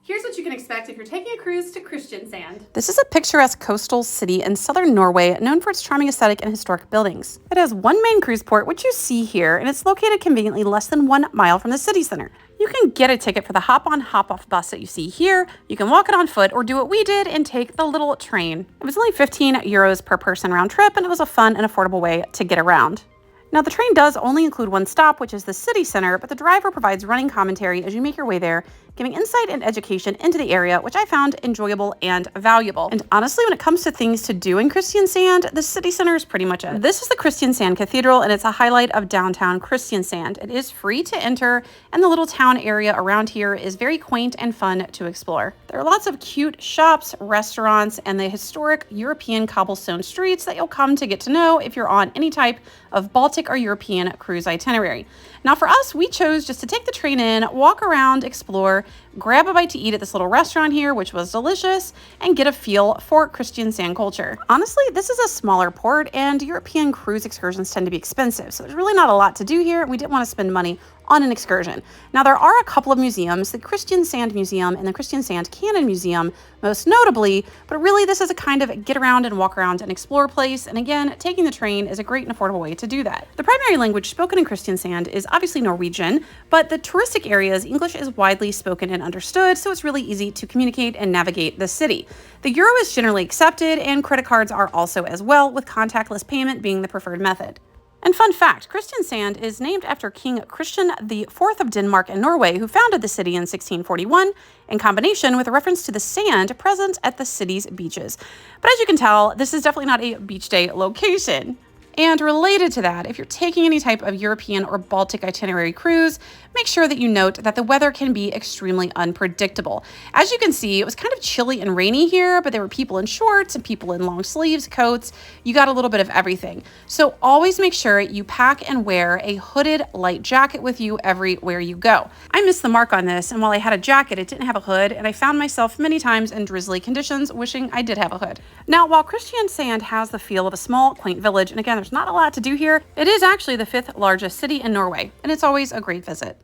Here's what you can expect if you're taking a cruise to Kristiansand. This is a picturesque coastal city in southern Norway, known for its charming aesthetic and historic buildings. It has one main cruise port, which you see here, and it's located conveniently less than 1 mile from the city center. You can get a ticket for the hop-on, hop-off bus that you see here. You can walk it on foot or do what we did and take the little train. It was only 15 euros per person round trip, and it was a fun and affordable way to get around. Now, the train does only include one stop, which is the city center, but the driver provides running commentary as you make your way there, giving insight and education into the area, which I found enjoyable and valuable. And honestly, when it comes to things to do in Kristiansand, the city center is pretty much it. This is the Kristiansand Cathedral, and it's a highlight of downtown Kristiansand. It is free to enter, and the little town area around here is very quaint and fun to explore. There are lots of cute shops, restaurants, and the historic European cobblestone streets that you'll come to get to know if you're on any type of Baltic or European cruise itinerary. Now for us, we chose just to take the train in, walk around, explore, grab a bite to eat at this little restaurant here, which was delicious, and get a feel for Kristiansand culture. Honestly, this is a smaller port and European cruise excursions tend to be expensive, so there's really not a lot to do here. We didn't want to spend money on an excursion. Now there are a couple of museums, the Kristiansand Museum and the Kristiansand Cannon Museum, most notably, but really this is a kind of get around and walk around and explore place. And again, taking the train is a great and affordable way to do that. The primary language spoken in Kristiansand is obviously Norwegian, but the touristic areas, English is widely spoken and understood, so it's really easy to communicate and navigate the city. The euro is generally accepted and credit cards are also as well, with contactless payment being the preferred method. And fun fact, Kristiansand is named after King Christian IV of Denmark and Norway, who founded the city in 1641, in combination with a reference to the sand present at the city's beaches. But as you can tell, this is definitely not a beach day location. And related to that, if you're taking any type of European or Baltic itinerary cruise, make sure that you note that the weather can be extremely unpredictable. As you can see, it was kind of chilly and rainy here, but there were people in shorts and people in long sleeves, coats. You got a little bit of everything. So always make sure you pack and wear a hooded light jacket with you everywhere you go. I missed the mark on this, and while I had a jacket, it didn't have a hood, and I found myself many times in drizzly conditions wishing I did have a hood. Now, while Kristiansand has the feel of a small, quaint village, and again, there's not a lot to do here, it is actually the 5th largest city in Norway, and it's always a great visit.